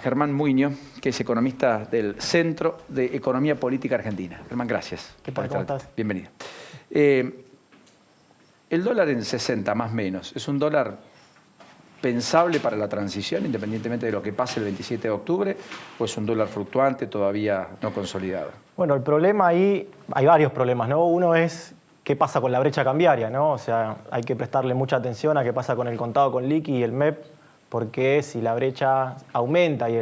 Germán Muiño, que es economista del Centro de Economía Política Argentina. Germán, gracias. ¿Qué tal? ¿Cómo estás? Bienvenido. El dólar en 60, más o menos, ¿es un dólar pensable para la transición, independientemente de lo que pase el 27 de octubre, o es un dólar fluctuante todavía no consolidado? Bueno, el problema ahí, hay varios problemas, ¿no? Uno es qué pasa con la brecha cambiaria, ¿no? O sea, hay que prestarle mucha atención a qué pasa con el contado con liqui y el MEP, porque si la brecha aumenta y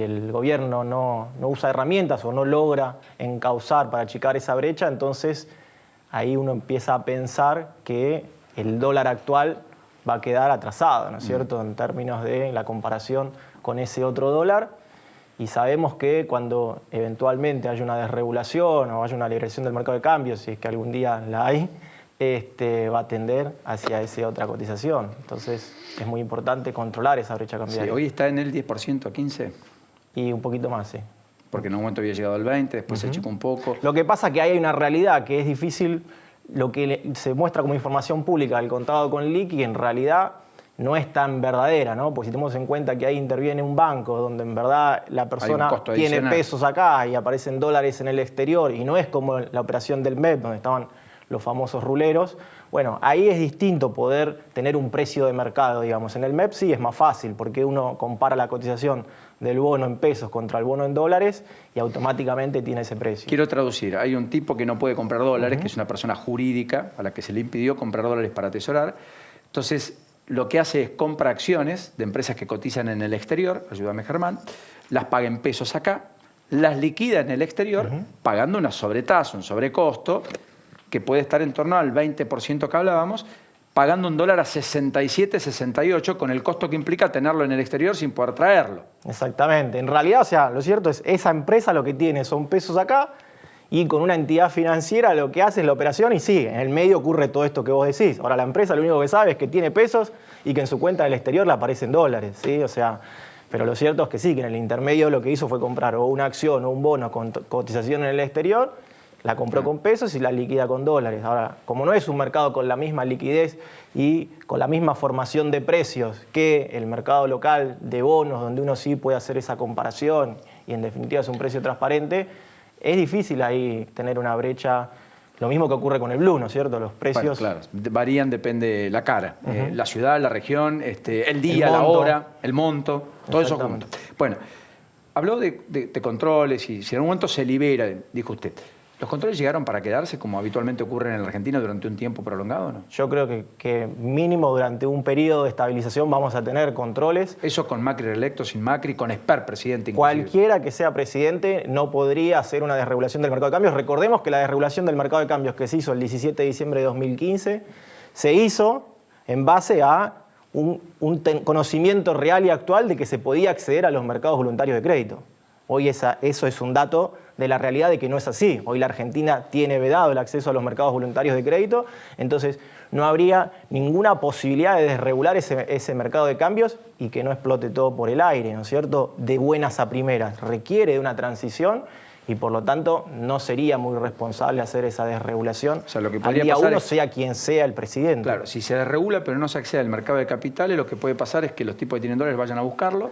el gobierno no usa herramientas o no logra encauzar para achicar esa brecha, entonces ahí uno empieza a pensar que el dólar actual va a quedar atrasado, ¿no es cierto?, en términos de la comparación con ese otro dólar. Y sabemos que cuando eventualmente haya una desregulación o haya una liberación del mercado de cambios, si es que algún día la hay, va a tender hacia esa otra cotización. Entonces es muy importante controlar esa brecha cambiaria. Sí, hoy está en el 10%, 15%. Y un poquito más, sí. Porque en un momento había llegado al 20%, después se achicó un poco. Lo que pasa es que hay una realidad que es difícil, lo que se muestra como información pública del contado con liqui, en realidad no es tan verdadera, ¿no? Porque si tenemos en cuenta que ahí interviene un banco donde en verdad la persona tiene pesos acá y aparecen dólares en el exterior y no es como la operación del MEP donde estaban los famosos ruleros, bueno, ahí es distinto poder tener un precio de mercado, digamos. En el MEP sí es más fácil porque uno compara la cotización del bono en pesos contra el bono en dólares y automáticamente tiene ese precio. Quiero traducir, hay un tipo que no puede comprar dólares, que es una persona jurídica a la que se le impidió comprar dólares para atesorar. Entonces, lo que hace es compra acciones de empresas que cotizan en el exterior, ayúdame Germán, las paga en pesos acá, las liquida en el exterior, pagando una sobretasa, un sobrecosto, que puede estar en torno al 20% que hablábamos, pagando un dólar a 67, 68, con el costo que implica tenerlo en el exterior sin poder traerlo. Exactamente. En realidad, o sea, lo cierto es esa empresa lo que tiene son pesos acá y con una entidad financiera lo que hace es la operación y sí, en el medio ocurre todo esto que vos decís. Ahora, la empresa lo único que sabe es que tiene pesos y que en su cuenta del exterior le aparecen dólares, ¿sí? O sea, pero lo cierto es que sí, que en el intermedio lo que hizo fue comprar o una acción o un bono con cotización en el exterior, la compró con pesos y la liquida con dólares. Ahora, como no es un mercado con la misma liquidez y con la misma formación de precios que el mercado local de bonos, donde uno sí puede hacer esa comparación y en definitiva es un precio transparente, es difícil ahí tener una brecha. Lo mismo que ocurre con el blue, ¿no es cierto? Los precios... Bueno, claro, varían, depende de la cara. La ciudad, la región, el día, la hora, el monto, todo eso junto. Bueno, habló de controles y si en algún momento se libera, dijo usted. ¿Los controles llegaron para quedarse, como habitualmente ocurre en la Argentina durante un tiempo prolongado, no? Yo creo que mínimo durante un periodo de estabilización vamos a tener controles. ¿Eso con Macri reelecto, sin Macri, con Esper presidente inclusive? Cualquiera que sea presidente no podría hacer una desregulación del mercado de cambios. Recordemos que la desregulación del mercado de cambios que se hizo el 17 de diciembre de 2015 se hizo en base a un conocimiento real y actual de que se podía acceder a los mercados voluntarios de crédito. Hoy eso es un dato de la realidad de que no es así. Hoy la Argentina tiene vedado el acceso a los mercados voluntarios de crédito, entonces no habría ninguna posibilidad de desregular ese mercado de cambios y que no explote todo por el aire, ¿no es cierto? De buenas a primeras. Requiere de una transición y por lo tanto no sería muy responsable hacer esa desregulación. O sea, lo que al día uno, es, sea quien sea el presidente. Claro, si se desregula pero no se accede al mercado de capitales, lo que puede pasar es que los tipos que tienen dólares vayan a buscarlo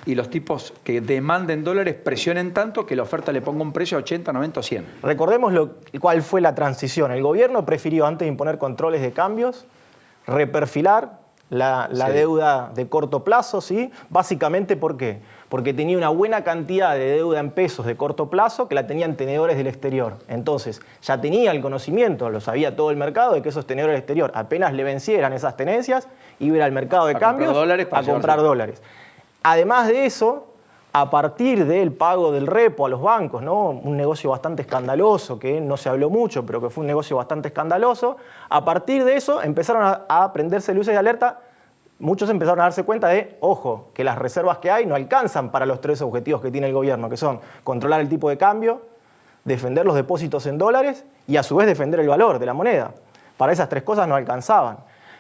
y los tipos que demanden dólares presionen tanto que la oferta le ponga un precio a 80, 90 o 100. Recordemos cuál fue la transición. El gobierno prefirió, antes de imponer controles de cambios, reperfilar la deuda de corto plazo, ¿sí? Básicamente, ¿por qué? Porque tenía una buena cantidad de deuda en pesos de corto plazo que la tenían tenedores del exterior. Entonces, ya tenía el conocimiento, lo sabía todo el mercado, de que esos tenedores del exterior, apenas le vencieran esas tenencias, iba a ir al mercado de cambios a comprar dólares. Además de eso, a partir del pago del repo a los bancos, ¿no? Un negocio bastante escandaloso, que no se habló mucho, pero que fue un negocio bastante escandaloso, a partir de eso empezaron a prenderse luces de alerta. Muchos empezaron a darse cuenta de, ojo, que las reservas que hay no alcanzan para los tres objetivos que tiene el gobierno, que son controlar el tipo de cambio, defender los depósitos en dólares y a su vez defender el valor de la moneda. Para esas tres cosas no alcanzaban.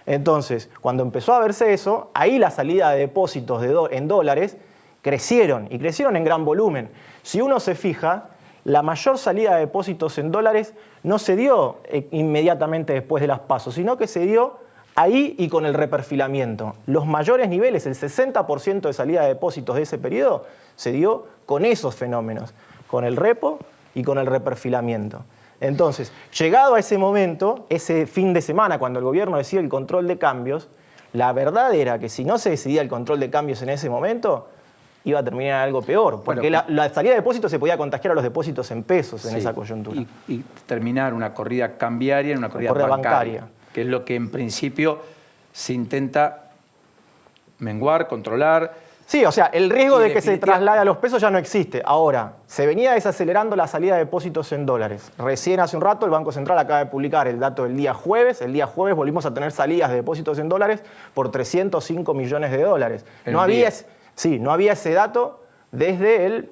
Entonces, cuando empezó a verse eso, ahí la salida de depósitos en dólares crecieron, y crecieron en gran volumen. Si uno se fija, la mayor salida de depósitos en dólares no se dio inmediatamente después de las PASO, sino que se dio Ahí y con el reperfilamiento. Los mayores niveles, el 60% de salida de depósitos de ese periodo, se dio con esos fenómenos, con el repo y con el reperfilamiento. Entonces, llegado a ese momento, ese fin de semana, cuando el gobierno decide el control de cambios, la verdad era que si no se decidía el control de cambios en ese momento, iba a terminar en algo peor, porque la salida de depósitos se podía contagiar a los depósitos en pesos en esa coyuntura. Y terminar una corrida cambiaria en una corrida bancaria, que es lo que en principio se intenta menguar, controlar. Sí, o sea, el riesgo de que se traslade a los pesos ya no existe. Ahora, se venía desacelerando la salida de depósitos en dólares. Recién hace un rato el Banco Central acaba de publicar el dato del día jueves. El día jueves volvimos a tener salidas de depósitos en dólares por 305 millones de dólares. No había ese dato desde el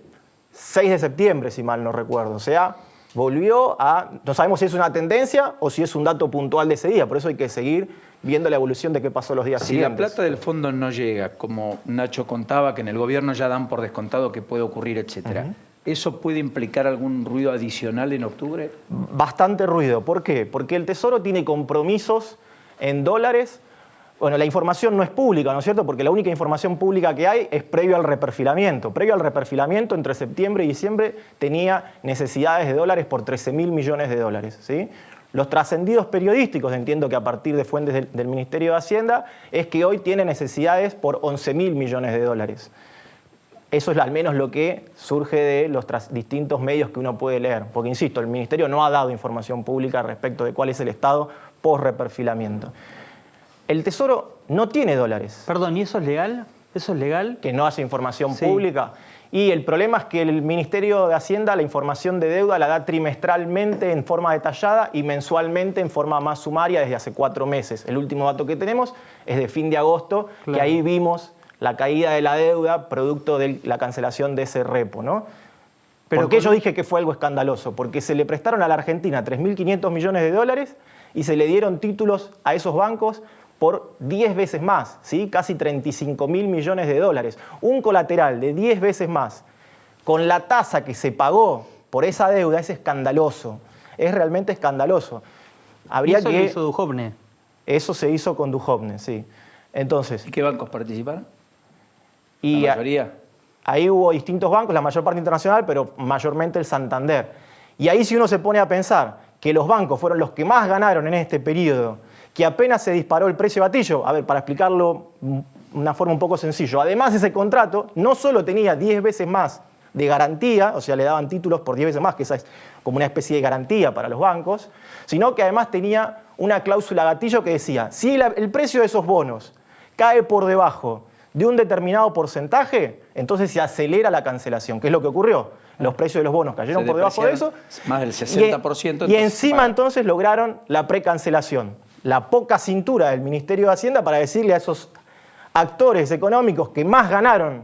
6 de septiembre, si mal no recuerdo. O sea, volvió a... No sabemos si es una tendencia o si es un dato puntual de ese día. Por eso hay que seguir viendo la evolución de qué pasó los días siguientes. Si la plata del fondo no llega, como Nacho contaba, que en el gobierno ya dan por descontado que puede ocurrir, etcétera, ¿eso puede implicar algún ruido adicional en octubre? Bastante ruido. ¿Por qué? Porque el Tesoro tiene compromisos en dólares. Bueno, la información no es pública, ¿no es cierto? Porque la única información pública que hay es previo al reperfilamiento. Previo al reperfilamiento, entre septiembre y diciembre, tenía necesidades de dólares por 13.000 millones de dólares, ¿sí? Los trascendidos periodísticos, entiendo que a partir de fuentes del Ministerio de Hacienda, es que hoy tiene necesidades por 11.000 millones de dólares. Eso es al menos lo que surge de los distintos medios que uno puede leer. Porque, insisto, el Ministerio no ha dado información pública respecto de cuál es el estado post-reperfilamiento. El Tesoro no tiene dólares. Perdón, ¿y eso es legal? ¿Eso es legal? Que no haya información pública. Y el problema es que el Ministerio de Hacienda la información de deuda la da trimestralmente en forma detallada y mensualmente en forma más sumaria desde hace 4 meses. El último dato que tenemos es de fin de agosto, que ahí vimos la caída de la deuda producto de la cancelación de ese repo, ¿no? ¿Por qué yo dije que fue algo escandaloso? Porque se le prestaron a la Argentina 3.500 millones de dólares y se le dieron títulos a esos bancos por 10 veces más, ¿sí? Casi 35.000 millones de dólares. Un colateral de 10 veces más, con la tasa que se pagó por esa deuda, es escandaloso. Es realmente escandaloso. ¿Y eso lo hizo Duhovne? Eso se hizo con Duhovne, sí. Entonces, ¿Y qué bancos participaron? Y ¿La mayoría? Ahí hubo distintos bancos, la mayor parte internacional, pero mayormente el Santander. Y ahí si uno se pone a pensar que los bancos fueron los que más ganaron en este periodo, que apenas se disparó el precio de gatillo, a ver, para explicarlo de una forma un poco sencilla, además ese contrato no solo tenía 10 veces más de garantía, o sea, le daban títulos por 10 veces más, que esa es como una especie de garantía para los bancos, sino que además tenía una cláusula gatillo que decía, si el precio de esos bonos cae por debajo de un determinado porcentaje, entonces se acelera la cancelación, que es lo que ocurrió. Los precios de los bonos cayeron por debajo de eso. Más del 60%. Y encima entonces lograron la precancelación. La poca cintura del Ministerio de Hacienda para decirle a esos actores económicos que más ganaron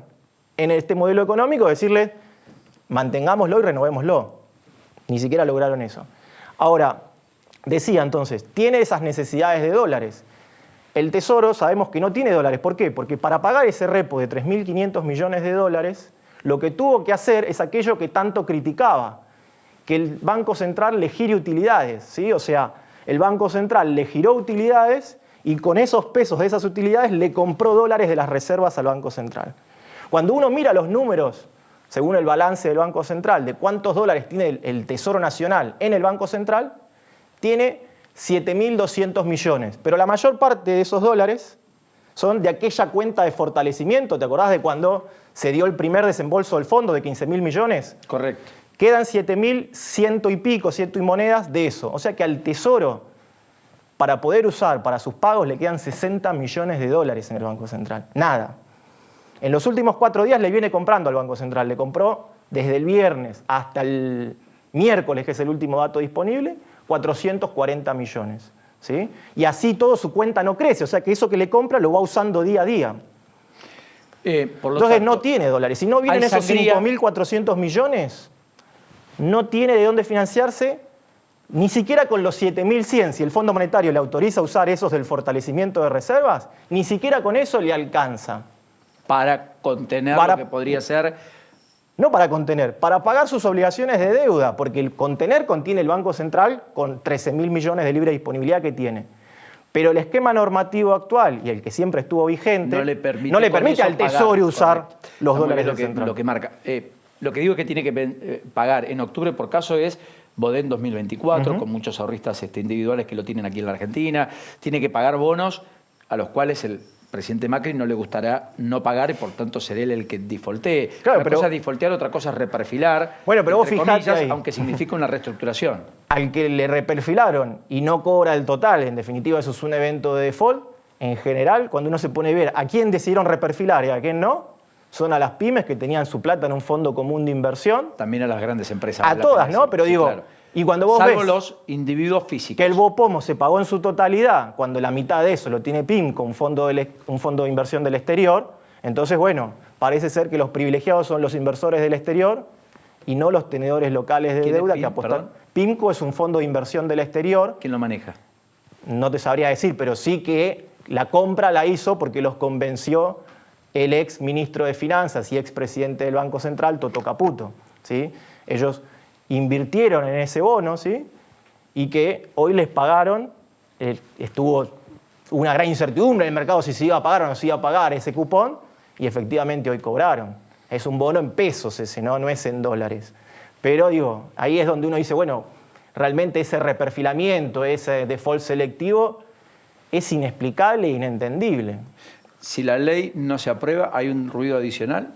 en este modelo económico, decirle, mantengámoslo y renovémoslo. Ni siquiera lograron eso. Ahora, decía entonces, tiene esas necesidades de dólares. El Tesoro sabemos que no tiene dólares. ¿Por qué? Porque para pagar ese repo de 3.500 millones de dólares, lo que tuvo que hacer es aquello que tanto criticaba, que el Banco Central le gire utilidades, ¿sí? O sea, el Banco Central le giró utilidades y con esos pesos de esas utilidades le compró dólares de las reservas al Banco Central. Cuando uno mira los números, según el balance del Banco Central, de cuántos dólares tiene el Tesoro Nacional en el Banco Central, tiene 7.200 millones. Pero la mayor parte de esos dólares son de aquella cuenta de fortalecimiento. ¿Te acordás de cuando se dio el primer desembolso del fondo de 15.000 millones? Correcto. Quedan 7.100 y pico, ciento y monedas de eso. O sea que al Tesoro, para poder usar para sus pagos, le quedan 60 millones de dólares en el Banco Central. Nada. En los últimos 4 días le viene comprando al Banco Central. Le compró desde el viernes hasta el miércoles, que es el último dato disponible, 440 millones. ¿Sí? Y así todo su cuenta no crece. O sea que eso que le compra lo va usando día a día. Entonces no tiene dólares. Si no vienen esos 5.400 millones... no tiene de dónde financiarse, ni siquiera con los 7.100, si el Fondo Monetario le autoriza usar esos del fortalecimiento de reservas, ni siquiera con eso le alcanza. Para contener lo que podría ser... No para contener, para pagar sus obligaciones de deuda, porque el contener contiene el Banco Central con 13.000 millones de libre disponibilidad que tiene. Pero el esquema normativo actual y el que siempre estuvo vigente no le permite al Tesoro usar correcto. los dólares lo del que, central. lo que marca. Lo que digo que tiene que pagar en octubre por caso es Bodén 2024, con muchos ahorristas individuales que lo tienen aquí en la Argentina. Tiene que pagar bonos a los cuales el presidente Macri no le gustará no pagar y por tanto será él el que defaultee. Claro, una cosa es defaultear, otra cosa es reperfilar. Bueno, pero vos fijate ahí. Aunque significa una reestructuración. Al que le reperfilaron y no cobra el total, en definitiva eso es un evento de default, en general, cuando uno se pone a ver a quién decidieron reperfilar y a quién no, son a las pymes que tenían su plata en un fondo común de inversión. También a las grandes empresas. A todas, ¿no? Pero sí, digo, claro. Y cuando vos Salvo ves los individuos físicos. que el Bopomo se pagó en su totalidad, cuando la mitad de eso lo tiene PIMCO, un fondo de inversión del exterior, entonces, bueno, parece ser que los privilegiados son los inversores del exterior y no los tenedores locales de deuda que apostaron. PIMCO es un fondo de inversión del exterior. ¿Quién lo maneja? No te sabría decir, pero sí que la compra la hizo porque los convenció el ex ministro de Finanzas y ex presidente del Banco Central, Toto Caputo, ¿sí? Ellos invirtieron en ese bono, ¿sí? Y que hoy les pagaron, estuvo una gran incertidumbre en el mercado si se iba a pagar o no se iba a pagar ese cupón, y efectivamente hoy cobraron. Es un bono en pesos ese, no es en dólares. Pero digo, ahí es donde uno dice, bueno, realmente ese reperfilamiento, ese default selectivo, es inexplicable e inentendible. Si la ley no se aprueba, ¿hay un ruido adicional?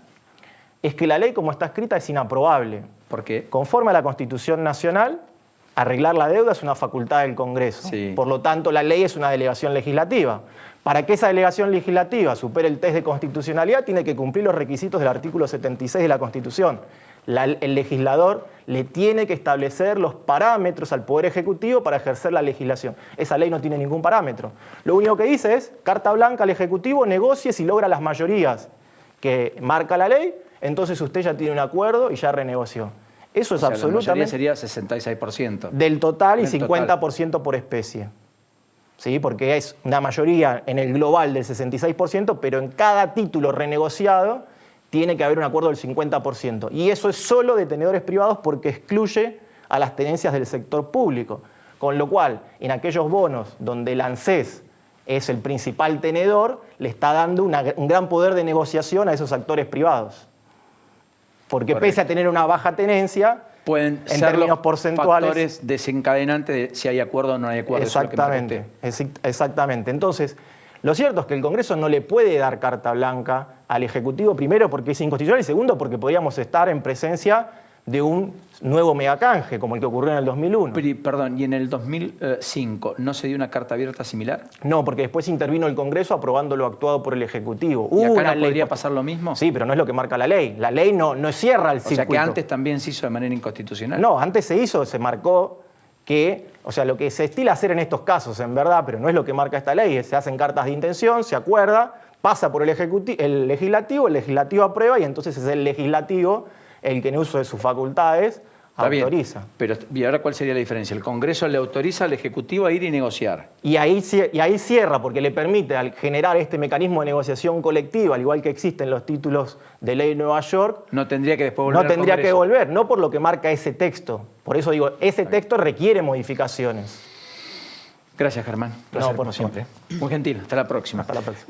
Es que la ley como está escrita es inaprobable. ¿Por qué? Conforme a la Constitución Nacional, arreglar la deuda es una facultad del Congreso. Sí. Por lo tanto, la ley es una delegación legislativa. Para que esa delegación legislativa supere el test de constitucionalidad, tiene que cumplir los requisitos del artículo 76 de la Constitución. El legislador le tiene que establecer los parámetros al Poder Ejecutivo para ejercer la legislación. Esa ley no tiene ningún parámetro. Lo único que dice es, carta blanca al Ejecutivo, negocie si logra las mayorías que marca la ley, entonces usted ya tiene un acuerdo y ya renegoció. Eso es absolutamente... La mayoría sería 66%. Del total y Del 50% por especie. ¿Sí? Porque es una mayoría en el global del 66%, pero en cada título renegociado tiene que haber un acuerdo del 50%. Y eso es solo de tenedores privados porque excluye a las tenencias del sector público. Con lo cual, en aquellos bonos donde el ANSES es el principal tenedor, le está dando un gran poder de negociación a esos actores privados. Porque correcto, pese a tener una baja tenencia, pueden en ser términos los porcentuales, factores desencadenantes de si hay acuerdo o no hay acuerdo. Exactamente, exactamente. Entonces, lo cierto es que el Congreso no le puede dar carta blanca al Ejecutivo, primero porque es inconstitucional y segundo porque podríamos estar en presencia de un nuevo megacanje, como el que ocurrió en el 2001. Perdón, ¿y en el 2005 no se dio una carta abierta similar? No, porque después intervino el Congreso aprobando lo actuado por el Ejecutivo. ¿Y acá no podría pasar lo mismo? Sí, pero no es lo que marca la ley. La ley no cierra el circuito. O sea que antes también se hizo de manera inconstitucional. No, antes se marcó que, o sea, lo que se estila hacer en estos casos, en verdad, pero no es lo que marca esta ley, se hacen cartas de intención, se acuerda, pasa por el legislativo aprueba y entonces es el legislativo el que en uso de sus facultades autoriza. Bien, pero ¿y ahora cuál sería la diferencia? El Congreso le autoriza al Ejecutivo a ir y negociar. Y ahí cierra, porque le permite, al generar este mecanismo de negociación colectiva, al igual que existen los títulos de ley de Nueva York, no tendría que después volver no tendría que volver, no por lo que marca ese texto. Por eso digo, ese texto requiere modificaciones. Gracias, Germán. Placer, por como siempre. Muy gentil. Hasta la próxima. Hasta la próxima.